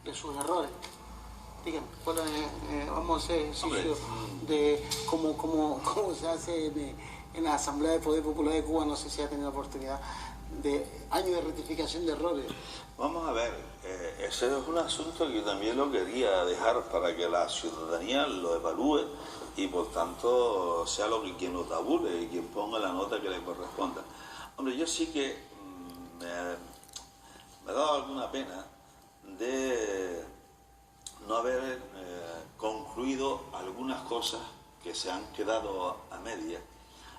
de sus errores. Dígame, vamos a hacer ejercicio de cómo se hace en la Asamblea del Poder Popular de Cuba. No sé si ha tenido oportunidad de años de rectificación de errores. Vamos a ver, ese es un asunto que yo también lo quería dejar para que la ciudadanía lo evalúe y por tanto sea quien lo tabule y quien ponga la nota que le corresponda. Hombre, yo sí que me ha dado alguna pena de no haber concluido algunas cosas que se han quedado a medias,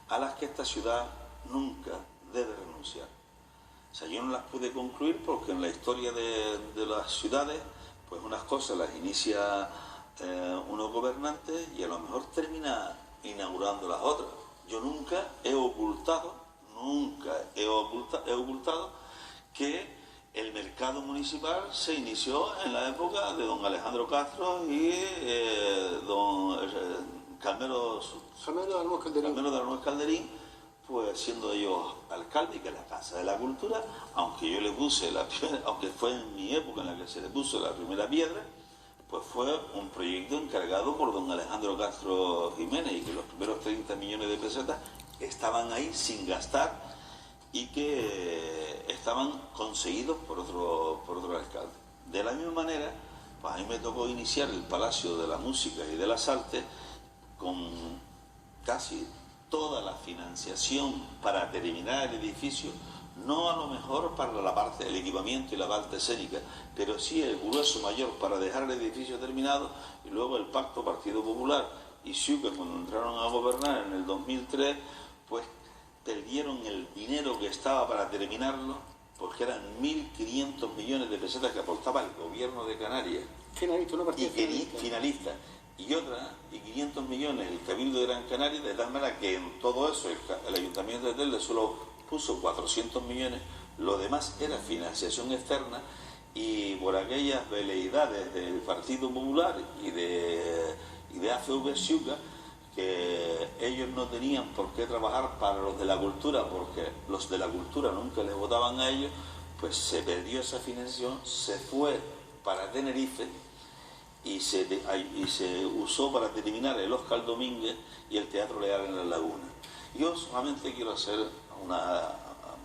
a las que esta ciudad nunca debe renunciar. O sea, yo no las pude concluir porque en la historia de las ciudades, pues unas cosas las inicia unos gobernantes y a lo mejor termina inaugurando las otras. Yo nunca he ocultado que el mercado municipal se inició en la época de don Alejandro Castro y don Carmelo de Arnús Calderín, pues siendo ellos alcalde, que es la Casa de la Cultura, aunque yo le puse la piedra, aunque fue en mi época en la que se le puso la primera piedra, pues fue un proyecto encargado por don Alejandro Castro Jiménez y que los primeros 30 millones de pesetas estaban ahí sin gastar y que estaban conseguidos por otro alcalde. De la misma manera, pues a mí me tocó iniciar el Palacio de la Música y de las Artes con casi toda la financiación para terminar el edificio, no a lo mejor para la parte del equipamiento y la parte escénica, pero sí el grueso mayor para dejar el edificio terminado, y luego el Pacto Partido Popular y Xúquer, cuando entraron a gobernar en el 2003, pues perdieron el dinero que estaba para terminarlo, porque eran 1.500 millones de pesetas que aportaba el gobierno de Canarias. Finalista. Y 500 millones el Cabildo de Gran Canaria, de tal manera que en todo eso el Ayuntamiento de Telde solo puso 400 millones, lo demás era financiación externa, y por aquellas veleidades del Partido Popular y de ACV Xúquer, que ellos no tenían por qué trabajar para los de la cultura, porque los de la cultura nunca les votaban a ellos, pues se perdió esa financiación, se fue para Tenerife y se usó para terminar el Óscar Domínguez y el Teatro Leal en la Laguna. Yo solamente quiero hacer un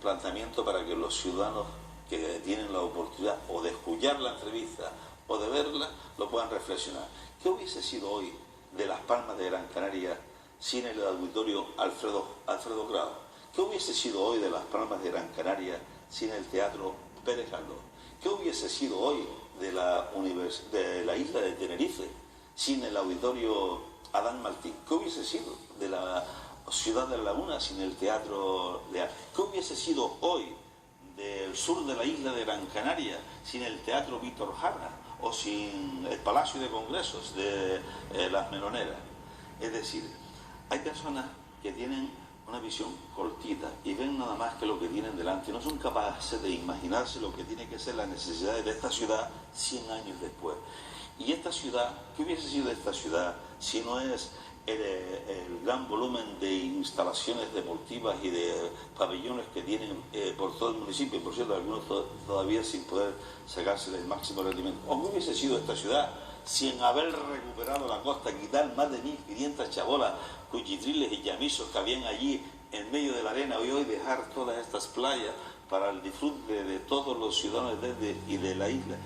planteamiento para que los ciudadanos que tienen la oportunidad o de escuchar la entrevista o de verla lo puedan reflexionar. ¿Qué hubiese sido hoy de Las Palmas de Gran Canaria sin el auditorio Alfredo Grau? ¿Qué hubiese sido hoy de Las Palmas de Gran Canaria sin el Teatro Pérez Galdós? ¿Qué hubiese sido hoy de la isla de Tenerife sin el auditorio Adán Martín? ¿Qué hubiese sido de la ciudad de la Laguna sin el Teatro Leal? ¿Qué hubiese sido hoy del sur de la isla de Gran Canaria sin el Teatro Víctor Jara o sin el Palacio de Congresos de Las Meloneras? Es decir, hay personas que tienen una visión cortita y ven nada más que lo que tienen delante, no son capaces de imaginarse lo que tiene que ser las necesidades de esta ciudad 100 años después. Y esta ciudad, ¿qué hubiese sido de esta ciudad si no es el gran volumen de instalaciones deportivas y de pabellones que tienen por todo el municipio, y por cierto algunos todavía sin poder sacarse el máximo rendimiento? ¿O qué hubiese sido esta ciudad sin haber recuperado la costa, quitar más de 1.500 chabolas, cuchitriles y llamisos que habían allí en medio de la arena, y hoy dejar todas estas playas para el disfrute de todos los ciudadanos y de la isla?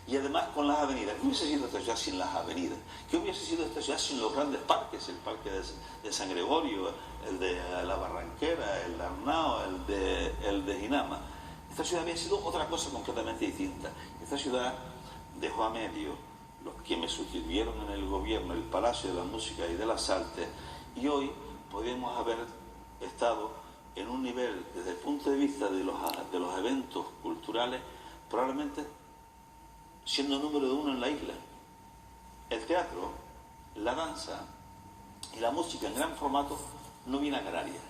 Y además con las avenidas. ¿Qué hubiese sido esta ciudad sin las avenidas? ¿Qué hubiese sido esta ciudad sin los grandes parques? El parque de San Gregorio, el de la Barranquera, el de Arnao, el de Jinama. Esta ciudad había sido otra cosa completamente distinta. Esta ciudad dejó a medio los que me sugirieron en el gobierno el Palacio de la Música y de las Artes, y hoy podríamos haber estado en un nivel, desde el punto de vista de los eventos culturales, probablemente siendo número 1 en la isla. El teatro, la danza y la música en gran formato no viene a Canarias,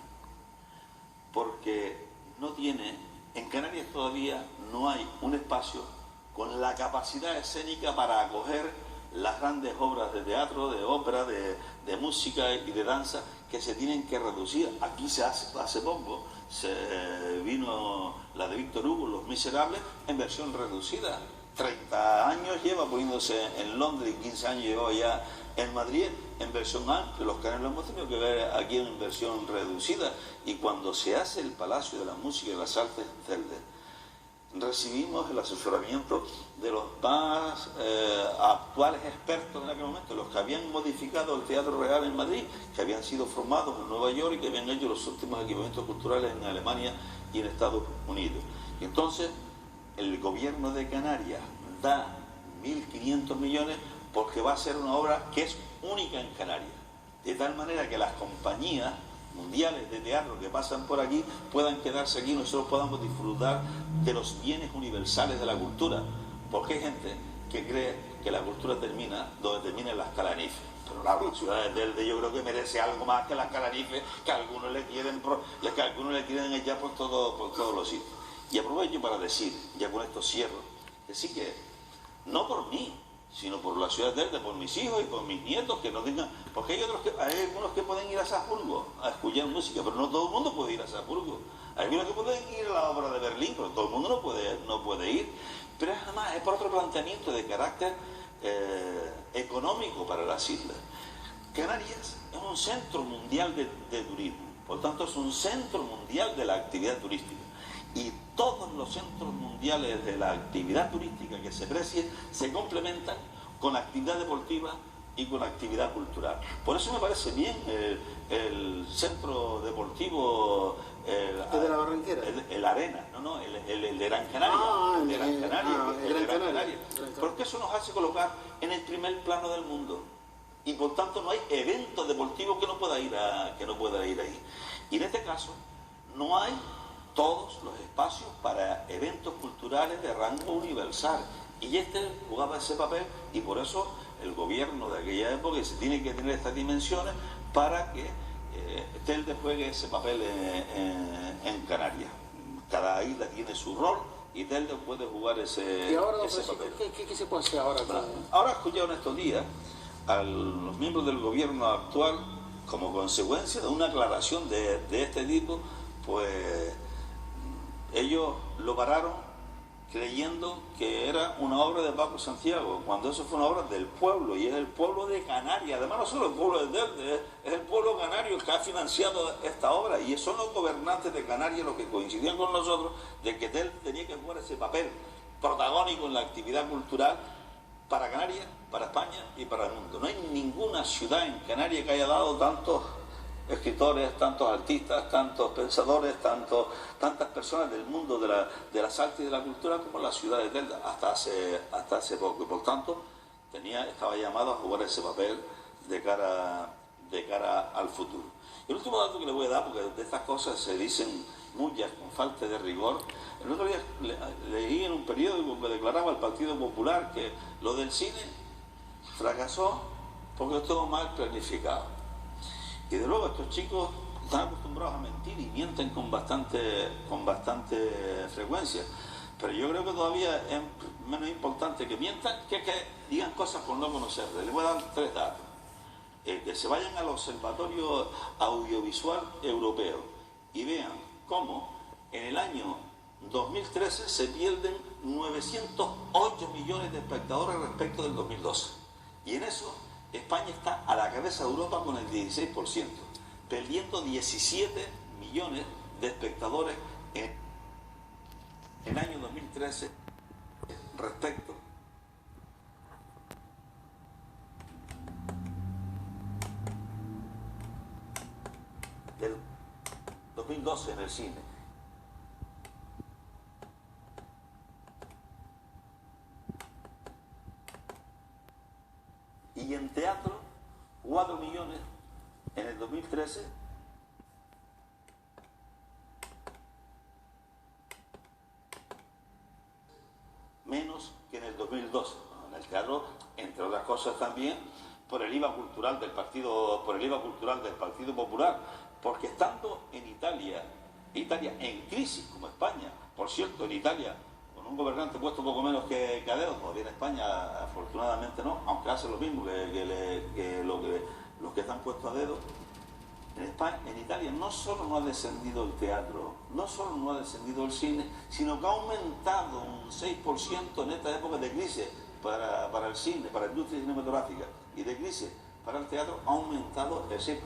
porque no tiene, en Canarias todavía no hay un espacio con la capacidad escénica para acoger las grandes obras de teatro, de ópera, de música y de danza que se tienen que reducir. Aquí hace poco se vino la de Víctor Hugo, Los Miserables, en versión reducida. 30 años lleva poniéndose en Londres y 15 años lleva ya en Madrid en versión amplia. Los canales lo hemos tenido que ver aquí en versión reducida. Y cuando se hace el Palacio de la Música y las Artes en Telde, recibimos el asesoramiento de los más actuales expertos en aquel momento, los que habían modificado el Teatro Real en Madrid, que habían sido formados en Nueva York y que habían hecho los últimos equipamientos culturales en Alemania y en Estados Unidos. Y entonces el gobierno de Canarias da 1.500 millones porque va a ser una obra que es única en Canarias, de tal manera que las compañías mundiales de teatro que pasan por aquí puedan quedarse aquí y nosotros podamos disfrutar de los bienes universales de la cultura, porque hay gente que cree que la cultura termina donde terminan las calanifes. Pero claro, la ciudad de Telde yo creo que merece algo más que las calanifes que algunos le quieren echar por todos los sitios. Y aprovecho para decir, ya con esto cierro, decir que no por mí, sino por la ciudad de Telde, por mis hijos y por mis nietos, que no tengan... Porque hay algunos que pueden ir a Salzburgo a escuchar música, pero no todo el mundo puede ir a Salzburgo. Hay algunos que pueden ir a la ópera de Berlín, pero todo el mundo no puede ir. Pero además es por otro planteamiento de carácter económico para las islas. Canarias es un centro mundial de turismo, por tanto es un centro mundial de la actividad turística. Y todos los centros mundiales de la actividad turística que se precien se complementan con actividad deportiva y con actividad cultural. Por eso me parece bien el centro deportivo... ¿El de la Barranquera? El Arena, el de Gran Canaria. El de Gran Canaria. Porque eso nos hace colocar en el primer plano del mundo. Y por tanto no hay evento deportivo que no pueda ir ahí. Y en este caso no hay todos los espacios para eventos culturales de rango universal. Y este jugaba ese papel y por eso el gobierno de aquella época se tiene que tener estas dimensiones para que Telde juegue ese papel en Canarias. Cada isla tiene su rol y Telde puede jugar ese papel. ¿Qué se puede hacer ahora? Ahora he escuchado en estos días a los miembros del gobierno actual, como consecuencia de una aclaración de este tipo, pues ellos lo pararon creyendo que era una obra de Paco Santiago, cuando eso fue una obra del pueblo, y es el pueblo de Canarias. Además no solo el pueblo de Telde, es el pueblo canario que ha financiado esta obra, y son los gobernantes de Canarias los que coincidían con nosotros de que Telde tenía que jugar ese papel protagónico en la actividad cultural para Canarias, para España y para el mundo. No hay ninguna ciudad en Canarias que haya dado tantos escritores, tantos artistas, tantos pensadores, tantas personas del mundo de las artes y de la cultura como la ciudad de Telde hasta hace poco. Y por tanto estaba llamado a jugar ese papel de cara al futuro. Y el último dato que le voy a dar, porque de estas cosas se dicen muchas con falta de rigor. El otro día leí en un periódico que declaraba el Partido Popular que lo del cine fracasó porque estuvo mal planificado. Y de luego estos chicos están acostumbrados a mentir y mienten con bastante frecuencia. Pero yo creo que todavía es menos importante que mientan que digan cosas por no conocerles. Les voy a dar 3 datos. Que se vayan al Observatorio Audiovisual Europeo y vean cómo en el año 2013 se pierden 908 millones de espectadores respecto del 2012. Y en eso España está a la cabeza de Europa con el 16%, perdiendo 17 millones de espectadores en el año 2013 respecto del 2012 en el cine. Y en teatro, 4 millones en el 2013. Menos que en el 2012. En el teatro, entre otras cosas también, por el IVA cultural del Partido Popular, porque estando en Italia en crisis como España, por cierto, en Italia un gobernante puesto poco menos que a dedo, todavía en España afortunadamente no, aunque hace lo mismo que los que están puestos a dedo, En España, en Italia no solo no ha descendido el teatro, no solo no ha descendido el cine, sino que ha aumentado un 6% en esta época de crisis para el cine, para la industria cinematográfica, y de crisis para el teatro ha aumentado el 6%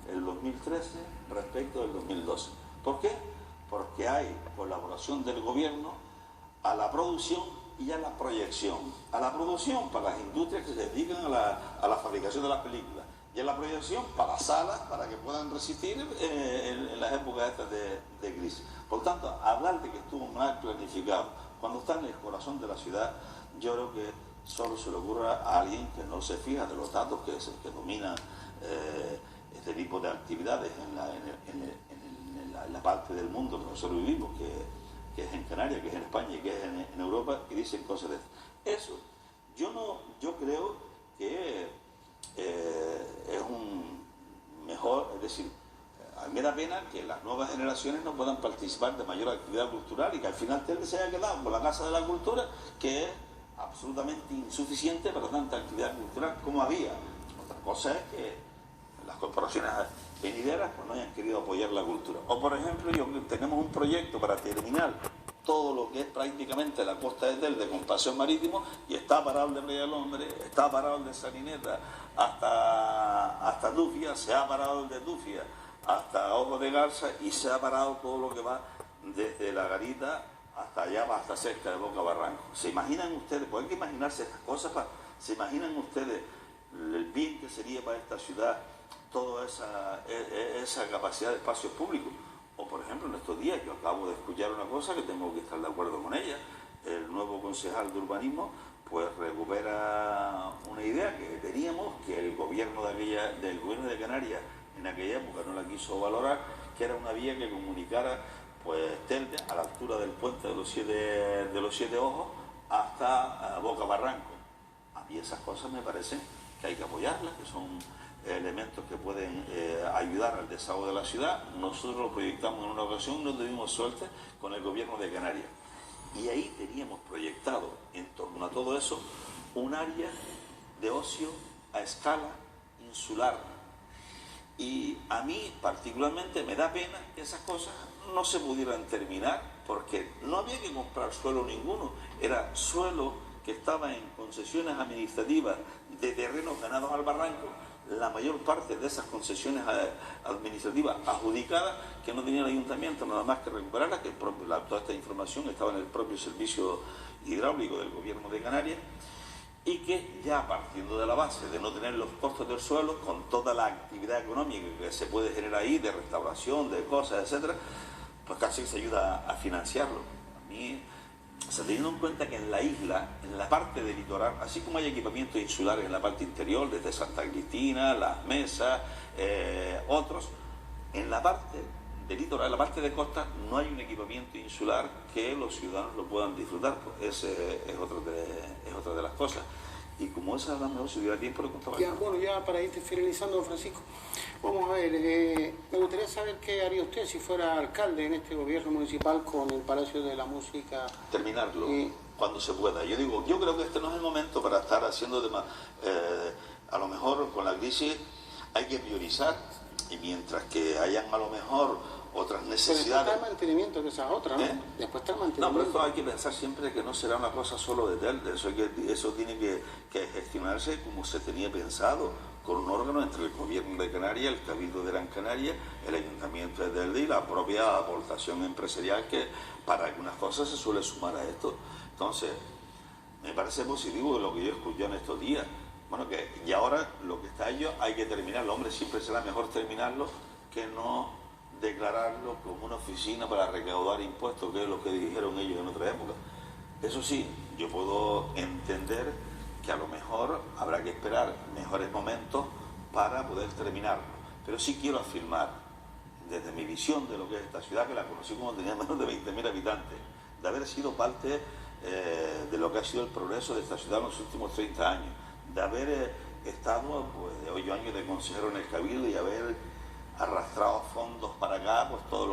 el 2013 respecto del 2012. ¿Por qué? Porque hay colaboración del gobierno a la producción y a la proyección. A la producción para las industrias que se dedican a la fabricación de las películas, y a la proyección para las salas, para que puedan resistir en las épocas estas de crisis. Por tanto, hablar de que estuvo mal planificado cuando está en el corazón de la ciudad, yo creo que solo se le ocurre a alguien que no se fija de los datos que dominan este tipo de actividades en la parte del mundo que nosotros vivimos, que es en Canarias, que es en España y que es en Europa, y dicen cosas de eso. Yo creo que es un mejor, es decir, a mí me da pena que las nuevas generaciones no puedan participar de mayor actividad cultural y que al final Telde se haya quedado con la Casa de la Cultura, que es absolutamente insuficiente para tanta actividad cultural como había. Otra cosa es que las corporaciones venideras pues no hayan querido apoyar la cultura. O por ejemplo, tenemos un proyecto para terminar todo lo que es prácticamente la costa de Telde con paseo marítimo, y está parado el de Playa del Hombre, está parado el de Salineta hasta Dufia, se ha parado el de Dufia hasta Ojo de Garza, y se ha parado todo lo que va desde La Garita hasta allá, hasta cerca de Boca Barranco. ¿Se imaginan ustedes? Pues hay que imaginarse estas cosas. ¿Se imaginan ustedes el bien que sería para esta ciudad toda esa capacidad de espacios públicos? O por ejemplo, en estos días yo acabo de escuchar una cosa que tengo que estar de acuerdo con ella. El nuevo concejal de urbanismo pues recupera una idea que teníamos, que el gobierno del gobierno de Canarias en aquella época no la quiso valorar, que era una vía que comunicara pues Telde a la altura del puente de los siete ojos hasta Boca Barranco. A mí esas cosas me parecen que hay que apoyarlas, que son elementos que pueden ayudar al desahogo de la ciudad. Nosotros lo proyectamos en una ocasión, no tuvimos suerte con el gobierno de Canarias, y ahí teníamos proyectado en torno a todo eso un área de ocio a escala insular. Y a mí particularmente me da pena que esas cosas no se pudieran terminar, porque no había que comprar suelo ninguno, era suelo que estaba en concesiones administrativas de terrenos ganados al barranco, la mayor parte de esas concesiones administrativas adjudicadas, que no tenía el ayuntamiento nada más que recuperarlas, que toda esta información estaba en el propio servicio hidráulico del gobierno de Canarias, y que ya partiendo de la base de no tener los costos del suelo, con toda la actividad económica que se puede generar ahí, de restauración, de cosas, etcétera, pues casi se ayuda a financiarlo. A mí, o sea, teniendo en cuenta que en la isla, en la parte del litoral, así como hay equipamientos insulares en la parte interior, desde Santa Cristina, Las Mesas, otros, en la parte del litoral, en la parte de costa, no hay un equipamiento insular que los ciudadanos lo puedan disfrutar. Pues ese es otra de las cosas. Y como esa es la mejor, si hubiera tiempo, lo contaba. Bueno, ya para ir finalizando, Francisco, vamos a ver, me gustaría saber qué haría usted si fuera alcalde en este gobierno municipal con el Palacio de la Música. Terminarlo cuando se pueda. Yo creo que este no es el momento para estar haciendo demás. A lo mejor con la crisis hay que priorizar, y mientras que hayan a lo mejor otras necesidades. Pero después está el mantenimiento, que esa es otra, ¿no? Después está el mantenimiento. No, pero esto hay que pensar siempre que no será una cosa solo de Telde. Eso tiene que gestionarse como se tenía pensado, con un órgano entre el gobierno de Canarias, el Cabildo de Gran Canaria, el Ayuntamiento de Telde y la propia aportación empresarial, que para algunas cosas se suele sumar a esto. Entonces, me parece positivo lo que yo escuché en estos días. Bueno, y ahora lo que está ello hay que terminarlo. Hombre, siempre será mejor terminarlo que no declararlo como una oficina para recaudar impuestos, que es lo que dijeron ellos en otra época. Eso sí, yo puedo entender que a lo mejor habrá que esperar mejores momentos para poder terminarlo. Pero sí quiero afirmar, desde mi visión de lo que es esta ciudad, que la conocí cuando tenía menos de 20.000 habitantes, de haber sido parte de lo que ha sido el progreso de esta ciudad en los últimos 30 años, de haber estado pues, de 8 años de consejero en el Cabildo y haber arrastrado fondos para acá, pues todos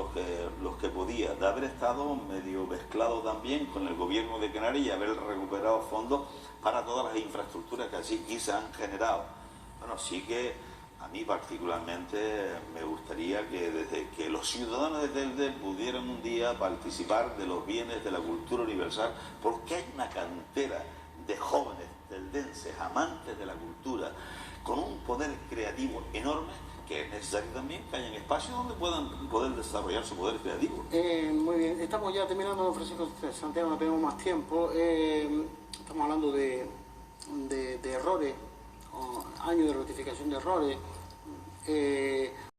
los que podía, de haber estado medio mezclado también con el gobierno de Canarias y haber recuperado fondos para todas las infraestructuras que así se han generado. Bueno, sí que A mí particularmente me gustaría que desde que los ciudadanos de Telde pudieran un día participar de los bienes de la cultura universal, porque hay una cantera de jóvenes teldenses, amantes de la cultura, con un poder creativo enorme, que es necesario también que hayan espacios donde puedan poder desarrollar su poder creativo. Muy bien, estamos ya terminando, don Francisco Santiago, no tenemos más tiempo. Estamos hablando de errores, o años de rectificación de errores.